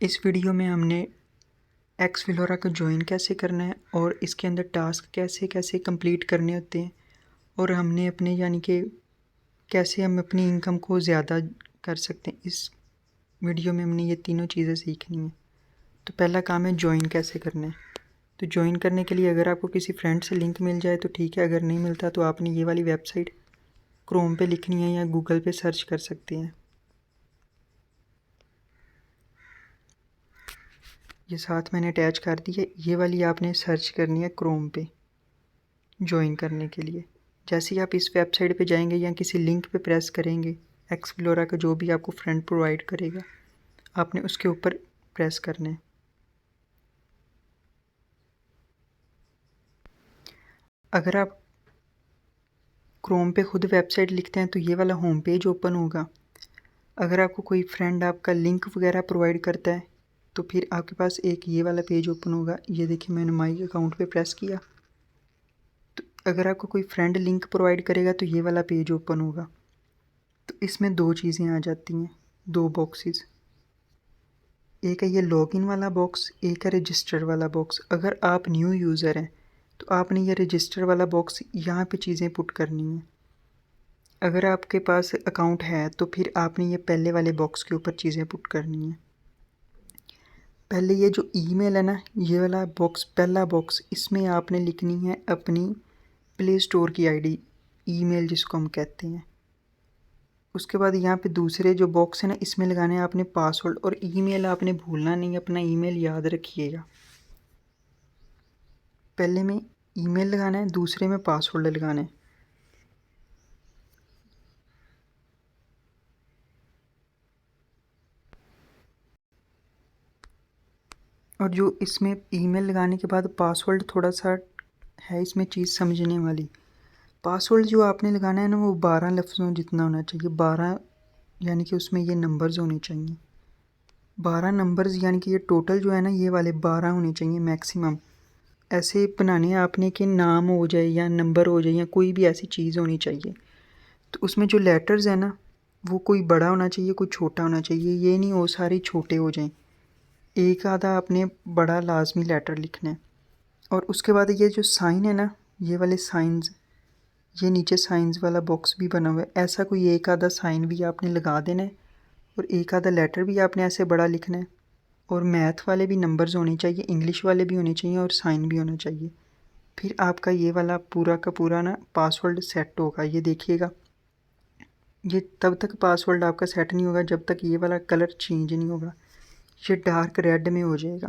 इस वीडियो में हमने एक्सप्लोरर को ज्वाइन कैसे करना है और इसके अंदर टास्क कैसे कैसे कंप्लीट करने होते हैं और हमने अपने यानी कि कैसे हम अपनी इनकम को ज़्यादा कर सकते हैं। इस वीडियो में हमने ये तीनों चीज़ें सीखनी है। तो पहला काम है ज्वाइन कैसे करना है। तो ज्वाइन करने के लिए अगर आपको किसी फ्रेंड से लिंक मिल जाए तो ठीक है, अगर नहीं मिलता तो आपने ये वाली वेबसाइट क्रोम पे लिखनी है या गूगल पे सर्च कर सकते हैं। ये साथ मैंने अटैच कर दी है। ये वाली आपने सर्च करनी है क्रोम पे ज्वाइन करने के लिए। जैसे ही आप इस वेबसाइट पे जाएंगे या किसी लिंक पे प्रेस करेंगे, एक्सप्लोरर का जो भी आपको फ्रेंड प्रोवाइड करेगा आपने उसके ऊपर प्रेस करना है। अगर आप क्रोम पे खुद वेबसाइट लिखते हैं तो ये वाला होम पेज ओपन होगा। अगर आपको कोई फ्रेंड आपका लिंक वगैरह प्रोवाइड करता है तो फिर आपके पास एक ये वाला पेज ओपन होगा। ये देखिए, मैंने माई अकाउंट पे प्रेस किया तो अगर आपको कोई फ्रेंड लिंक प्रोवाइड करेगा तो ये वाला पेज ओपन होगा। तो इसमें दो चीज़ें आ जाती हैं, दो बॉक्सेस। एक है ये लॉगिन वाला बॉक्स, एक है रजिस्टर वाला बॉक्स। अगर आप न्यू यूज़र हैं तो आपने ये रजिस्टर वाला बॉक्स यहाँ पे चीज़ें पुट करनी है। अगर आपके पास अकाउंट है तो फिर आपने ये पहले वाले बॉक्स के ऊपर चीज़ें पुट करनी है। पहले ये जो ईमेल है ना, ये वाला बॉक्स, पहला बॉक्स, इसमें आपने लिखनी है अपनी प्ले स्टोर की आईडी, ईमेल जिसको हम कहते हैं। उसके बाद यहाँ पे दूसरे जो बॉक्स है ना, इसमें लगाना है आपने पासवर्ड, और ईमेल आपने भूलना नहीं, अपना ईमेल याद रखिएगा। पहले में ईमेल लगाना है, दूसरे में पासवर्ड लगाना है। और जो इसमें ईमेल लगाने के बाद पासवर्ड, थोड़ा सा है इसमें चीज़ समझने वाली। पासवर्ड जो आपने लगाना है ना, वो 12 लफ्ज़ों जितना होना चाहिए। 12 यानी कि उसमें ये नंबर्स होने चाहिए। 12 नंबर्स यानी कि ये टोटल जो है ना, ये वाले 12 होने चाहिए मैक्सिमम। ऐसे बनाने हैं आपने कि नाम हो जाए या नंबर हो जाए या कोई भी ऐसी चीज़ होनी चाहिए। तो उसमें जो लेटर्स है ना, वो कोई बड़ा होना चाहिए, कोई छोटा होना चाहिए। ये नहीं हो सारे छोटे हो जाएं। एक आधा आपने बड़ा लाजमी लेटर लिखना है। और उसके बाद ये जो साइन है ना, ये वाले साइंस, ये नीचे साइंस वाला बॉक्स भी बना हुआ है। ऐसा कोई एक आधा साइन भी आपने लगा देना है और एक आधा लेटर भी आपने ऐसे बड़ा लिखना है। और मैथ वाले भी नंबर्स होने चाहिए, इंग्लिश वाले भी होने चाहिए और साइन भी होना चाहिए। फिर आपका ये वाला पूरा का पूरा ना पासवर्ड सेट होगा। ये देखिएगा, ये तब तक पासवर्ड आपका सेट नहीं होगा जब तक ये वाला कलर चेंज नहीं होगा। ये डार्क रेड में हो जाएगा।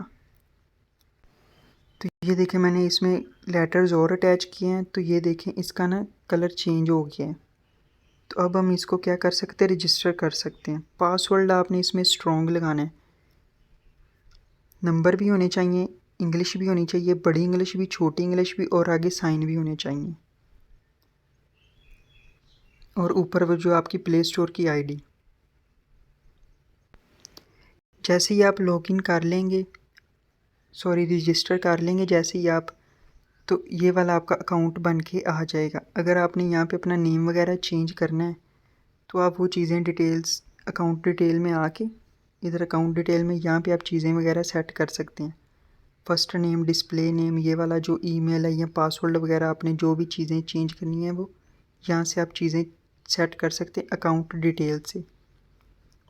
तो ये देखें, मैंने इसमें लेटर्स और अटैच किए हैं, तो ये देखें इसका ना कलर चेंज हो गया है। तो अब हम इसको क्या कर सकते हैं, रजिस्टर कर सकते हैं। पासवर्ड आपने इसमें स्ट्रॉन्ग लगाना है। नंबर भी होने चाहिए, इंग्लिश भी होनी चाहिए, बड़ी इंग्लिश भी, छोटी इंग्लिश भी, और आगे साइन भी होने चाहिए। और ऊपर वो जो आपकी प्ले स्टोर की आईडी। जैसे ही आप लॉगिन कर लेंगे, सॉरी रजिस्टर कर लेंगे जैसे ही आप, तो ये वाला आपका अकाउंट बन के आ जाएगा। अगर आपने यहाँ पे अपना नेम वगैरह चेंज करना है तो आप वो चीज़ें डिटेल्स अकाउंट डिटेल में आके, इधर अकाउंट डिटेल में यहाँ पे आप चीज़ें वगैरह सेट कर सकते हैं। फर्स्ट नेम, डिस्प्ले नेम, ये वाला जो ईमेल है या पासवर्ड वगैरह, आपने जो भी चीज़ें चेंज करनी है वो यहाँ से आप चीज़ें सेट कर सकते हैं अकाउंट डिटेल से।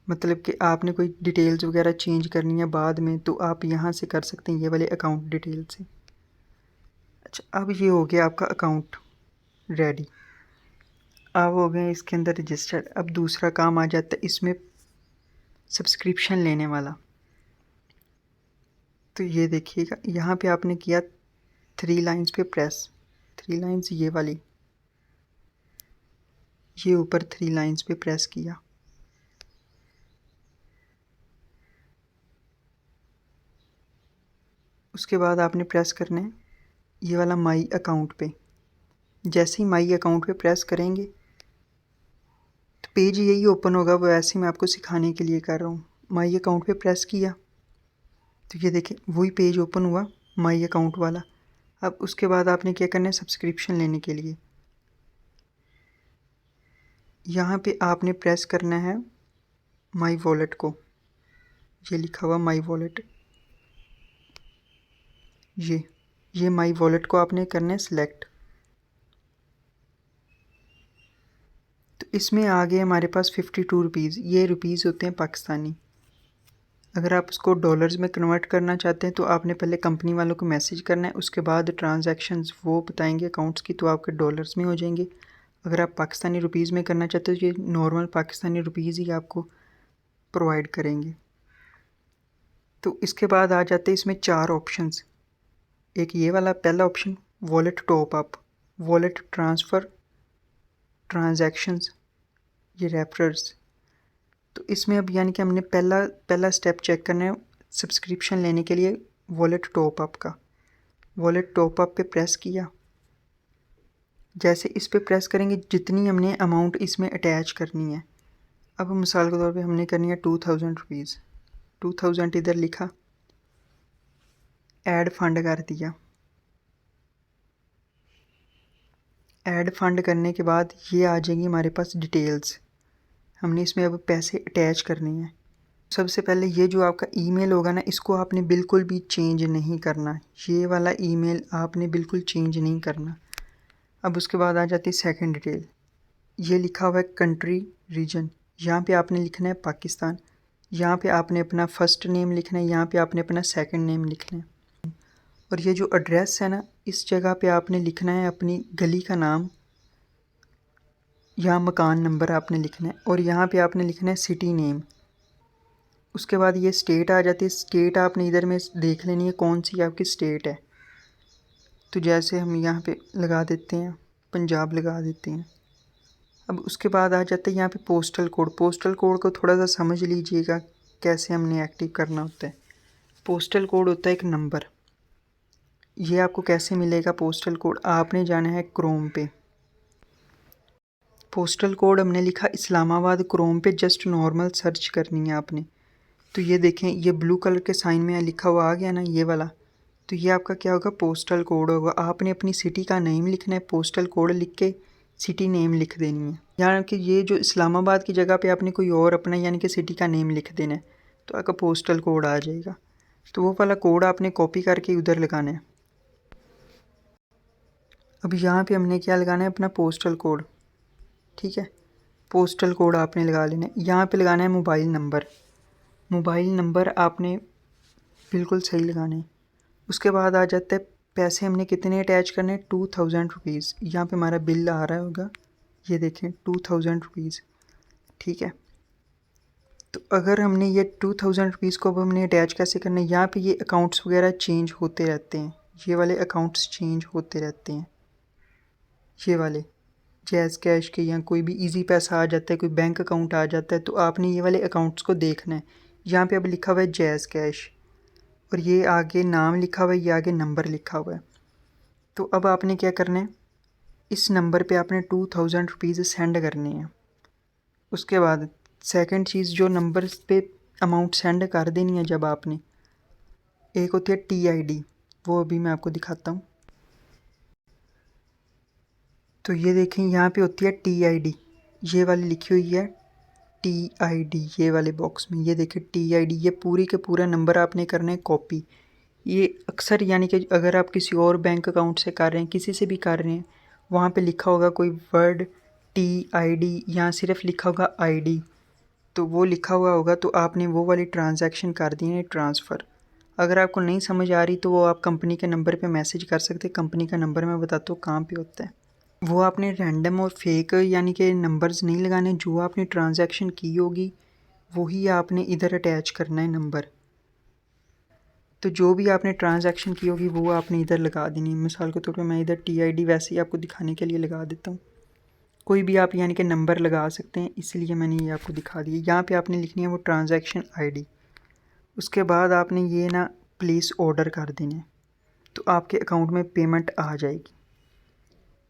मतलब कि आपने कोई डिटेल्स वगैरह चेंज करनी है बाद में तो आप यहाँ से कर सकते हैं, ये वाले अकाउंट डिटेल से। अच्छा, अब ये हो गया आपका अकाउंट रेडी। अब हो गए इसके अंदर रजिस्टर्ड। अब दूसरा काम आ जाता है इसमें सब्सक्रिप्शन लेने वाला। तो ये देखिएगा, यहाँ पे आपने किया 3 लाइंस पे प्रेस, 3 लाइंस ये वाली, ये ऊपर 3 लाइंस पे प्रेस किया। उसके बाद आपने प्रेस करना है ये वाला माई अकाउंट पे। जैसे ही माई अकाउंट पे प्रेस करेंगे तो पेज यही ओपन होगा। वो ऐसे मैं आपको सिखाने के लिए कर रहा हूँ। माई अकाउंट पे प्रेस किया तो ये देखिए वही पेज ओपन हुआ, माई अकाउंट वाला। अब उसके बाद आपने क्या करना है, सब्सक्रिप्शन लेने के लिए यहाँ पे आपने प्रेस करना है माई वॉलेट को। ये लिखा हुआ माई वॉलेट, ये माई वॉलेट को आपने करना है सिलेक्ट। तो इसमें आ गए हमारे पास 52 रुपीज़। ये रुपीज़ होते हैं पाकिस्तानी। अगर आप उसको डॉलर्स में कन्वर्ट करना चाहते हैं तो आपने पहले कंपनी वालों को मैसेज करना है, उसके बाद ट्रांजैक्शंस वो बताएंगे अकाउंट्स की, तो आपके डॉलर्स में हो जाएंगे। अगर आप पाकिस्तानी रुपीज़ में करना चाहते हो तो ये नॉर्मल पाकिस्तानी रुपीज़ ही आपको प्रोवाइड करेंगे। तो इसके बाद आ जाते हैं इसमें 4 ऑप्शंस। एक ये वाला पहला option wallet top up, wallet transfer, transactions, ये रेफरर्स। तो इसमें अब यानी कि हमने पहला स्टेप चेक करना है सब्सक्रिप्शन लेने के लिए वॉलेट टॉप अप का। वॉलेट टॉप अप पे प्रेस किया, जैसे इस पे प्रेस करेंगे जितनी हमने अमाउंट इसमें अटैच करनी है। अब मिसाल के तौर पे हमने करनी है 2000 रुपीज़। 2000 इधर लिखा, ऐड फंड कर दिया। ऐड फंड करने के बाद ये आ जाएंगी हमारे पास डिटेल्स। हमने इसमें अब पैसे अटैच करने हैं। सबसे पहले ये जो आपका ईमेल होगा ना, इसको आपने बिल्कुल भी चेंज नहीं करना। ये वाला ईमेल आपने बिल्कुल चेंज नहीं करना। अब उसके बाद आ जाती है सेकंड डिटेल। ये लिखा हुआ है कंट्री रीजन, यहाँ पे आपने लिखना है पाकिस्तान। यहाँ पे आपने अपना फ़र्स्ट नेम लिखना है, यहाँ पे आपने अपना सेकंड नेम लिखना है। और ये जो एड्रेस है ना, इस जगह पे आपने लिखना है अपनी गली का नाम या मकान नंबर आपने लिखना है, और यहाँ पे आपने लिखना है सिटी नेम। उसके बाद ये स्टेट आ जाती है। स्टेट आपने इधर में देख लेनी है कौन सी आपकी स्टेट है। तो जैसे हम यहाँ पे लगा देते हैं पंजाब लगा देते हैं। अब उसके बाद आ जाता है यहाँ पे पोस्टल कोड। पोस्टल कोड को थोड़ा सा समझ लीजिएगा कैसे हमने एक्टिव करना होता है। पोस्टल कोड होता है एक नंबर। ये आपको कैसे मिलेगा पोस्टल कोड? आपने जाना है क्रोम पे। पोस्टल कोड हमने लिखा इस्लामाबाद, क्रोम पे जस्ट नॉर्मल सर्च करनी है आपने। तो ये देखें, ये ब्लू कलर के साइन में लिखा हुआ आ गया ना, ये वाला। तो ये आपका क्या होगा? पोस्टल कोड होगा। आपने अपनी सिटी का नेम लिखना है, पोस्टल कोड लिख के सिटी नेम लिख देनी है। यानी कि ये जो इस्लामाबाद की जगह पे आपने कोई और अपना यानी कि सिटी का नेम लिख देना है, तो आपका पोस्टल कोड आ जाएगा। तो वो वाला कोड आपने कॉपी करके उधर लगाना है। अब यहाँ पे हमने क्या लगाना है? अपना पोस्टल कोड। ठीक है, पोस्टल कोड आपने लगा लेना है। यहाँ पे लगाना है मोबाइल नंबर। मोबाइल नंबर आपने बिल्कुल सही लगाना है। उसके बाद आ जाता है पैसे हमने कितने अटैच करने हैं? 2000 रुपीज़। यहाँ पे हमारा बिल आ रहा होगा, ये देखें 2000 रुपीज़। ठीक है, तो अगर हमने ये 2000 रुपीज़ को अब हमने अटैच कैसे करना है? यहाँ पे ये अकाउंट्स वगैरह चेंज होते रहते हैं। ये वाले अकाउंट्स चेंज होते रहते हैं। ये वाले जैज़ कैश के या कोई भी इजी पैसा आ जाता है, कोई बैंक अकाउंट आ जाता है, तो आपने ये वाले अकाउंट्स को देखना है। यहाँ पे अब लिखा हुआ है जैज़ कैश, और ये आगे नाम लिखा हुआ है, ये आगे नंबर लिखा हुआ है। तो अब आपने क्या करना है? इस नंबर पे आपने 2000 रुपीज़ सेंड करने हैं। उसके बाद सेकंड चीज़, जो नंबर पे अमाउंट सेंड कर देनी है जब आपने, एक होती है TID, वो अभी मैं आपको दिखाता हूँ। तो ये देखें यहाँ पे होती है TID, ये वाली लिखी हुई है TID, ये वाले बॉक्स में ये देखें TID। ये पूरी के पूरा नंबर आपने करना है कॉपी। ये अक्सर यानी कि अगर आप किसी और बैंक अकाउंट से कर रहे हैं, किसी से भी कर रहे हैं, वहाँ पे लिखा होगा कोई वर्ड TID, यहाँ सिर्फ लिखा होगा ID, तो वो लिखा हुआ होगा, तो आपने वो वाली ट्रांजैक्शन कर दी है ट्रांसफ़र। अगर आपको नहीं समझ आ रही तो वो आप कंपनी के नंबर पे मैसेज कर सकते हैं। कंपनी का नंबर मैं बताता हूँ कहाँ पे होता है। वो आपने रैंडम और फेक यानी कि नंबर्स नहीं लगाने। जो आपने ट्रांजैक्शन की होगी वही आपने इधर अटैच करना है नंबर। तो जो भी आपने ट्रांजैक्शन की होगी वो आपने इधर लगा देनी है। मिसाल के तौर पे मैं इधर TID वैसे ही आपको दिखाने के लिए लगा देता हूँ। कोई भी आप यानी कि नंबर लगा सकते हैं, इसलिए मैंने ये आपको दिखा दिया। यहाँ पे आपने लिखनी है वो ट्रांजैक्शन ID। उसके बाद आपने ये ना प्लेस ऑर्डर कर देना है, तो आपके अकाउंट में पेमेंट आ जाएगी।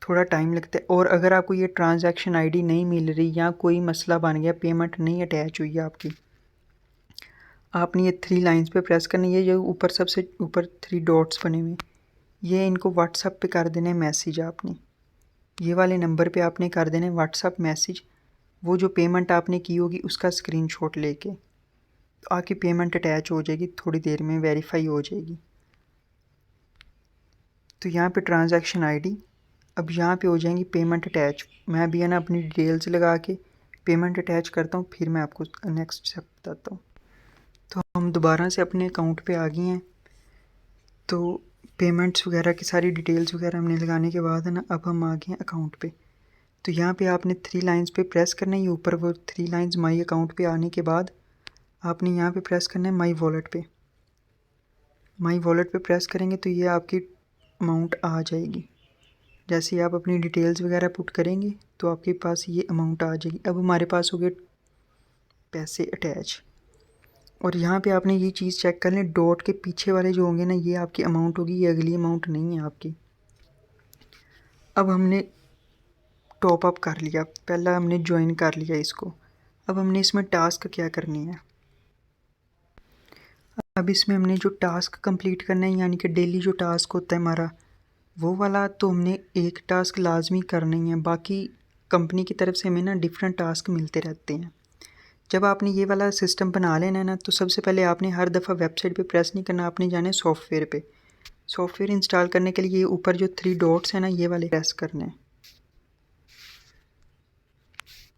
थोड़ा टाइम लगता है। और अगर आपको ये ट्रांजैक्शन ID नहीं मिल रही या कोई मसला बन गया, पेमेंट नहीं अटैच हुई है आपकी, आपने ये 3 लाइंस पे प्रेस करनी है। ये जो ऊपर सबसे ऊपर 3 डॉट्स बने हुए, ये इनको व्हाट्सएप पे कर देना है मैसेज। आपने ये वाले नंबर पे आपने कर देना है व्हाट्सएप मैसेज। वो जो पेमेंट आपने की होगी उसका स्क्रीनशॉट लेके तो आपकी पेमेंट अटैच हो जाएगी, थोड़ी देर में वेरीफाई हो जाएगी। तो यहाँ पे ट्रांजैक्शन आईडी, अब यहाँ पे हो जाएंगी पेमेंट अटैच। मैं अभी है ना अपनी डिटेल्स लगा के पेमेंट अटैच करता हूँ, फिर मैं आपको नेक्स्ट स्टेप बताता हूँ। तो हम दोबारा से अपने अकाउंट पे आ गए हैं। तो पेमेंट्स वगैरह की सारी डिटेल्स वगैरह हमने लगाने के बाद है ना, अब हम आ गए हैं अकाउंट पे। तो यहाँ पे आपने 3 लाइंस पे प्रेस करना है, ये ऊपर वो 3 लाइंस माई अकाउंट पे आने के बाद आपने यहाँ पे प्रेस करना है माई वॉलेट पे। माई वॉलेट पे प्रेस करेंगे तो ये आपकी अमाउंट आ जाएगी। जैसे ही आप अपनी डिटेल्स वगैरह पुट करेंगे तो आपके पास ये अमाउंट आ जाएगी। अब हमारे पास हो गए पैसे अटैच। और यहाँ पे आपने ये चीज़ चेक कर लें, डॉट के पीछे वाले जो होंगे ना, ये आपकी अमाउंट होगी, ये अगली अमाउंट नहीं है आपकी। अब हमने टॉप अप कर लिया, पहला हमने ज्वाइन कर लिया इसको। अब हमने इसमें टास्क क्या करनी है, अब इसमें हमने जो टास्क कंप्लीट करना है, यानी कि डेली जो टास्क होता है हमारा वो वाला, तो हमने एक टास्क लाजमी करना ही है। बाकी कंपनी की तरफ से हमें ना डिफरेंट टास्क मिलते रहते हैं। जब आपने ये वाला सिस्टम बना लेना है ना, तो सबसे पहले आपने हर दफ़ा वेबसाइट पे प्रेस नहीं करना, आपने जाना है सॉफ्टवेयर पे। सॉफ्टवेयर इंस्टॉल करने के लिए ये ऊपर जो 3 डॉट्स हैं ना, ये वाले प्रेस करने हैं।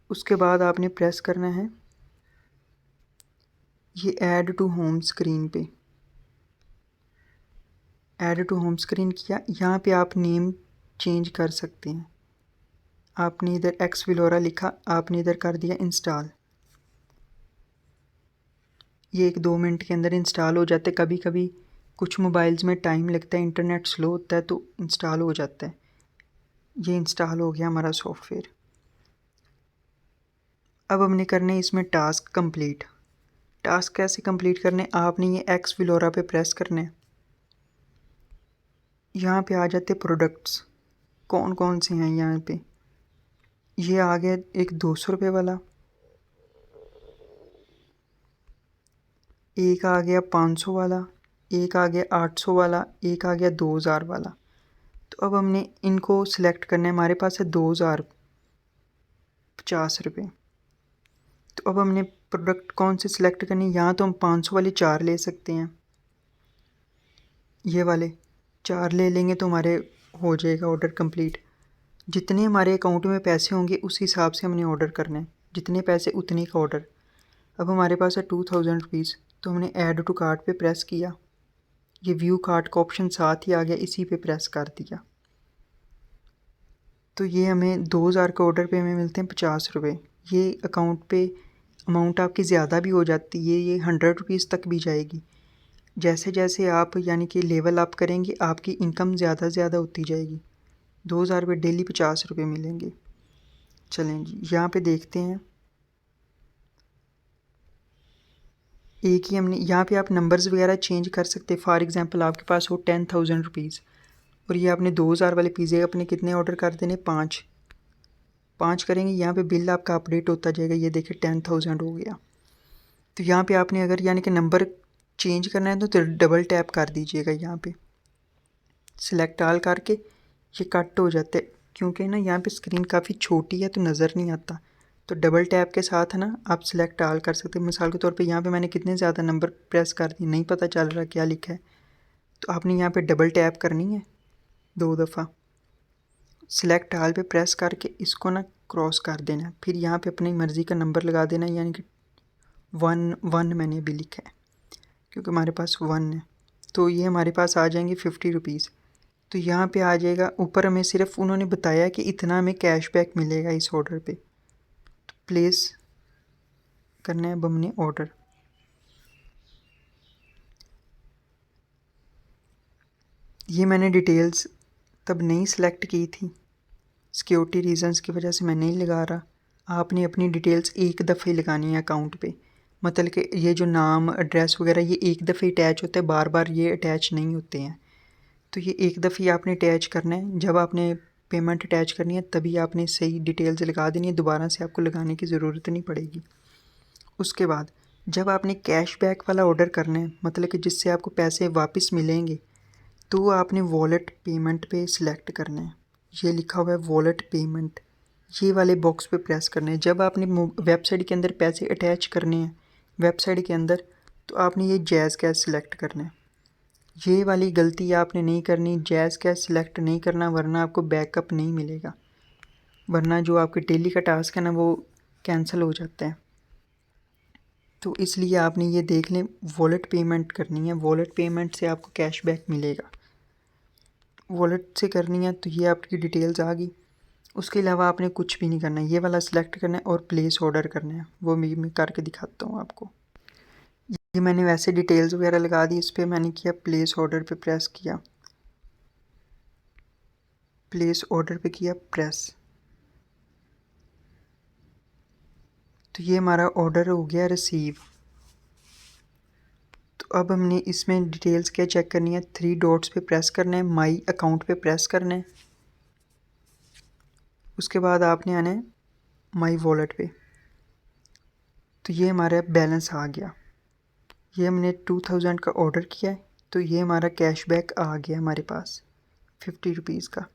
उसके बाद आपने प्रेस करना है ये ऐड टू होम स्क्रीन पे। ऐड टू होम स्क्रीन किया, यहाँ पे आप नेम चेंज कर सकते हैं। आपने इधर एक्स विलोरा लिखा, आपने इधर कर दिया इंस्टॉल। ये 1-2 मिनट के अंदर इंस्टॉल हो जाते। कभी कभी कुछ मोबाइल्स में टाइम लगता है, इंटरनेट स्लो होता है, तो इंस्टॉल हो जाता है। ये इंस्टॉल हो गया हमारा सॉफ्टवेयर। अब हमने करने इसमें टास्क कंप्लीट। टास्क कैसे कंप्लीट करने, आपने ये एक्स विलोरा पे प्रेस करना है। यहाँ पे आ जाते प्रोडक्ट्स, कौन कौन से हैं यहाँ पे। ये आ गया एक 200 रुपये वाला, एक आ गया 500 वाला, एक आ गया 800 वाला, एक आ गया 2000 वाला। तो अब हमने इनको सिलेक्ट करना है। हमारे पास है 2050 रुपये। तो अब हमने प्रोडक्ट कौन से सिलेक्ट करनी है, यहाँ तो हम 500 वाली 4 ले सकते हैं। ये वाले 4 ले लेंगे तो हमारे हो जाएगा ऑर्डर कंप्लीट। जितने हमारे अकाउंट में पैसे होंगे उस हिसाब से हमने ऑर्डर करना है, जितने पैसे उतने का ऑर्डर। अब हमारे पास है 2000 रुपीज़, तो हमने ऐड टू कार्ट पे प्रेस किया। ये व्यू कार्ट का ऑप्शन साथ ही आ गया, इसी पे प्रेस कर दिया। तो ये हमें 2000 के ऑर्डर पे हमें मिलते हैं 50 रुपये। ये अकाउंट पे अमाउंट आपकी ज़्यादा भी हो जाती है, ये 100 रुपीज़ तक भी जाएगी। जैसे जैसे आप यानी कि लेवल अप करेंगे आपकी इनकम ज़्यादा से ज़्यादा होती जाएगी। 2000 रुपये डेली 50 रुपये मिलेंगे। चलें जी, यहाँ पे देखते हैं। एक ही हमने यहाँ पे आप नंबर्स वगैरह चेंज कर सकते हैं। फॉर एग्जांपल आपके पास हो 10,000 रुपीज़ और ये आपने 2000 वाले पिज़्ज़े अपने कितने ऑर्डर कर देने, 5 करेंगे। यहाँ पे बिल आपका अपडेट होता जाएगा। ये देखिए 10,000 हो गया। तो यहाँ पे आपने अगर यानी कि नंबर चेंज करना है तो डबल टैप कर दीजिएगा। यहाँ पे सिलेक्ट ऑल करके ये कट हो जाते, क्योंकि ना यहाँ पे स्क्रीन काफ़ी छोटी है तो नज़र नहीं आता। तो डबल टैप के साथ है ना आप सिलेक्ट ऑल कर सकते हैं। मिसाल के तौर पे यहाँ पे मैंने कितने ज़्यादा नंबर प्रेस कर दिए, नहीं पता चल रहा क्या लिखा है, तो आपने यहाँ पे डबल टैप करनी है 2 दफ़ा। सिलेक्ट ऑल पे प्रेस करके इसको ना क्रॉस कर देना है। फिर यहाँ पे अपनी मर्ज़ी का नंबर लगा देना है, यानी कि 1 मैंने अभी लिखा है क्योंकि हमारे पास 1 है। तो ये हमारे पास आ जाएंगे 50 रुपीज़। तो यहाँ पे आ जाएगा। ऊपर हमें सिर्फ उन्होंने बताया कि इतना हमें कैशबैक मिलेगा इस ऑर्डर पे। तो प्लेस करना है अब हमने ऑर्डर। ये मैंने डिटेल्स तब नहीं सिलेक्ट की थी, सिक्योरिटी रीजंस की वजह से मैं नहीं लगा रहा। आपने अपनी डिटेल्स एक दफ़े लगानी है अकाउंट पे, मतलब कि ये जो नाम एड्रेस वगैरह ये एक दफ़े अटैच होता है, बार बार ये अटैच नहीं होते हैं। तो ये एक दफ़े आपने अटैच करना है। जब आपने पेमेंट अटैच करनी है तभी आपने सही डिटेल्स लगा देनी है, दोबारा से आपको लगाने की ज़रूरत नहीं पड़ेगी। उसके बाद जब आपने कैशबैक वाला ऑर्डर करना है, मतलब कि जिससे आपको पैसे वापस मिलेंगे, तो आपने वॉलेट पेमेंट पे सिलेक्ट करना है। ये लिखा हुआ है वॉलेट पेमेंट, ये वाले बॉक्स पे प्रेस करना है। जब आपने वेबसाइट के अंदर पैसे अटैच करने हैं वेबसाइट के अंदर, तो आपने ये जैज़ कैश सिलेक्ट करना है। ये वाली गलती आपने नहीं करनी, जैज़ कैश सिलेक्ट नहीं करना, वरना आपको बैकअप नहीं मिलेगा, वरना जो आपके डेली का टास्क है ना वो कैंसिल हो जाता है। तो इसलिए आपने ये देख लें, वॉलेट पेमेंट करनी है, वॉलेट पेमेंट से आपको कैशबैक मिलेगा। वॉलेट से करनी है तो ये आपकी डिटेल्स आ गई। उसके अलावा आपने कुछ भी नहीं करना है, ये वाला सिलेक्ट करना है और प्लेस ऑर्डर करना है, वो मैं करके दिखाता हूँ आपको। ये मैंने वैसे डिटेल्स वगैरह लगा दी, इस पर मैंने किया प्लेस ऑर्डर पे प्रेस किया, प्लेस ऑर्डर पे किया प्रेस, तो ये हमारा ऑर्डर हो गया रिसीव। तो अब हमने इसमें डिटेल्स क्या चेक करनी है, 3 डॉट्स पे प्रेस करना है, माई अकाउंट पे प्रेस करना है, उसके बाद आपने आना है माई वॉलेट पे। तो ये हमारा बैलेंस आ गया, ये हमने 2000 का ऑर्डर किया है, तो ये हमारा कैशबैक आ गया हमारे पास 50 रुपीज़ का।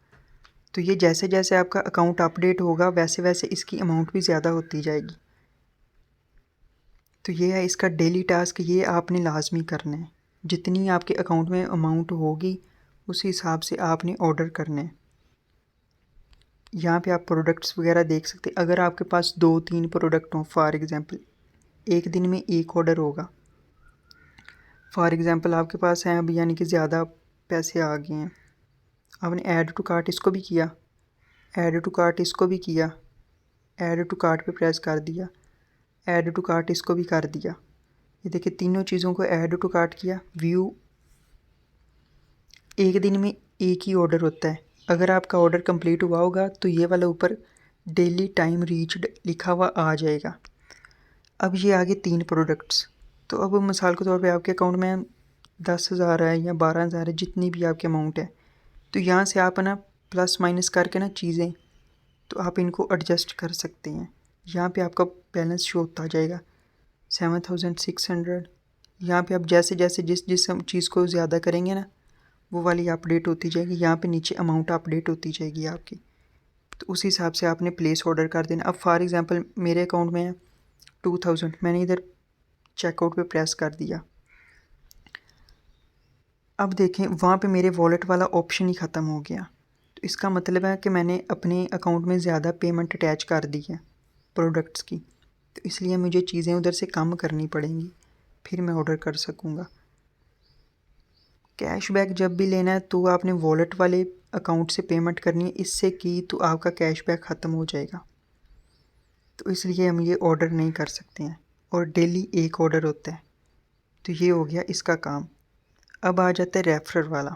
तो ये जैसे जैसे आपका अकाउंट अपडेट होगा वैसे वैसे इसकी अमाउंट भी ज़्यादा होती जाएगी। तो ये है इसका डेली टास्क, ये आपने लाजमी करना है, जितनी आपके अकाउंट में अमाउंट होगी उस हिसाब से आपने ऑर्डर करना है। यहाँ पे आप प्रोडक्ट्स वगैरह देख सकते हैं, अगर आपके पास 2-3 प्रोडक्ट हों, फॉर एग्ज़ाम्पल एक दिन में एक ऑर्डर होगा, फॉर एग्ज़ाम्पल आपके पास हैं अब यानी कि ज़्यादा पैसे आ गए हैं, आपने ऐड टू कार्ट इसको भी किया, ऐड टू कार्ट इसको भी किया, ऐड टू कार्ट पे प्रेस कर दिया, ऐड टू कार्ट इसको भी कर दिया। ये देखिए तीनों चीज़ों को ऐड टू कार्ट किया। व्यू, एक दिन में एक ही ऑर्डर होता है, अगर आपका ऑर्डर कंप्लीट हुआ होगा तो ये वाला ऊपर डेली टाइम रीच्ड लिखा हुआ आ जाएगा। अब ये आगे 3 प्रोडक्ट्स, तो अब मिसाल के तौर पे आपके अकाउंट में 10,000 है या 12,000 है, जितनी भी आपकी अमाउंट है, तो यहाँ से आप ना प्लस माइनस करके ना चीज़ें, तो आप इनको एडजस्ट कर सकते हैं। यहाँ पे आपका बैलेंस शो होता जाएगा 7,600। यहाँ पे आप जैसे जैसे जिस जिस चीज़ को ज़्यादा करेंगे ना वो वाली अपडेट होती जाएगी, यहाँ पे नीचे अमाउंट अपडेट होती जाएगी आपकी, तो उस हिसाब से आपने प्लेस ऑर्डर कर देना। अब फॉर एग्ज़ाम्पल मेरे अकाउंट में है 2000, मैंने इधर चेकआउट पे प्रेस कर दिया। अब देखें वहाँ पे मेरे वॉलेट वाला ऑप्शन ही ख़त्म हो गया, तो इसका मतलब है कि मैंने अपने अकाउंट में ज़्यादा पेमेंट अटैच कर दी है प्रोडक्ट्स की, तो इसलिए मुझे चीज़ें उधर से कम करनी पड़ेंगी, फिर मैं ऑर्डर कर सकूँगा। कैशबैक जब भी लेना है तो आपने वॉलेट वाले अकाउंट से पेमेंट करनी है, इससे की तो आपका कैशबैक ख़त्म हो जाएगा, तो इसलिए हम ये ऑर्डर नहीं कर सकते हैं, और डेली एक ऑर्डर होता है। तो ये हो गया इसका काम। अब आ जाता है रेफरर वाला,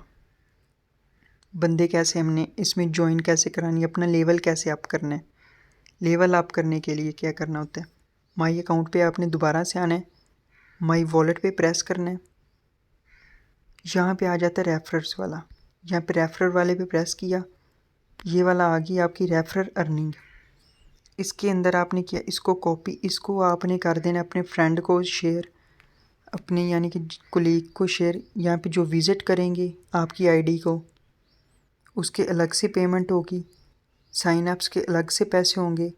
बंदे कैसे हमने इसमें ज्वाइन कैसे करानी है, अपना लेवल कैसे अप करना है। लेवल अप करने के लिए क्या करना होता है, माई अकाउंट पे आपने दोबारा से आना है, माई वॉलेट पे प्रेस करना है, यहाँ पे आ जाता है रेफरर्स वाला, यहाँ पे रेफरर वाले पे प्रेस किया, ये वाला आ गई आपकी रेफरर अर्निंग। इसके अंदर आपने किया इसको कॉपी, इसको आपने कर देना अपने फ्रेंड को शेयर, अपने यानी कि कोलीग को शेयर। यहाँ पे जो विज़िट करेंगे आपकी आईडी को उसके अलग से पेमेंट होगी, साइन अप्स के अलग से पैसे होंगे,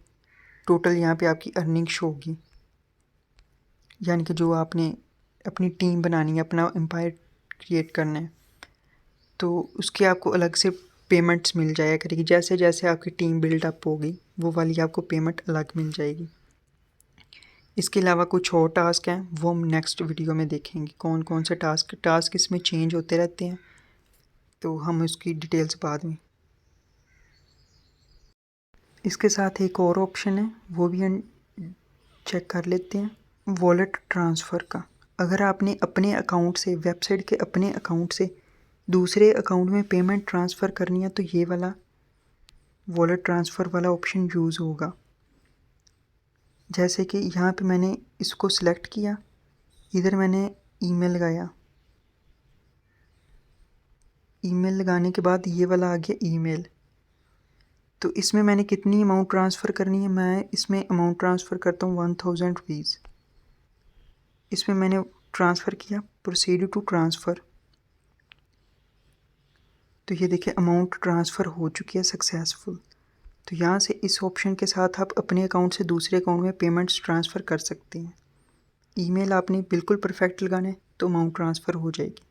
टोटल यहाँ पे आपकी अर्निंग शो होगी। यानी कि जो आपने अपनी टीम बनानी है, अपना एम्पायर क्रिएट करना है, तो उसके आपको अलग से पेमेंट्स मिल जाया करेगी, जैसे जैसे आपकी टीम बिल्डअप होगी वो वाली आपको पेमेंट अलग मिल जाएगी। इसके अलावा कुछ और टास्क हैं वो हम नेक्स्ट वीडियो में देखेंगे, कौन कौन से टास्क इसमें चेंज होते रहते हैं, तो हम उसकी डिटेल्स बाद में। इसके साथ एक और ऑप्शन है वो भी हम चेक कर लेते हैं, वॉलेट ट्रांसफ़र का। अगर आपने अपने अकाउंट से, वेबसाइट के अपने अकाउंट से दूसरे अकाउंट में पेमेंट ट्रांसफ़र करनी है तो ये वाला वॉलेट ट्रांसफ़र वाला ऑप्शन यूज़ होगा। जैसे कि यहाँ पे मैंने इसको सिलेक्ट किया, इधर मैंने ईमेल लगाया, ईमेल लगाने के बाद ये वाला आ गया ईमेल। तो इसमें मैंने कितनी अमाउंट ट्रांसफ़र करनी है, मैं इसमें अमाउंट ट्रांसफ़र करता हूँ 1000 रुपीज़। इसमें मैंने ट्रांसफ़र किया, प्रोसीड टू ट्रांसफ़र, तो ये देखिए अमाउंट ट्रांसफ़र हो चुकी है सक्सेसफुल। तो यहाँ से इस ऑप्शन के साथ आप अपने अकाउंट से दूसरे अकाउंट में पेमेंट्स ट्रांसफ़र कर सकते हैं। ईमेल आपने बिल्कुल परफेक्ट लगाना है तो अमाउंट ट्रांसफ़र हो जाएगी।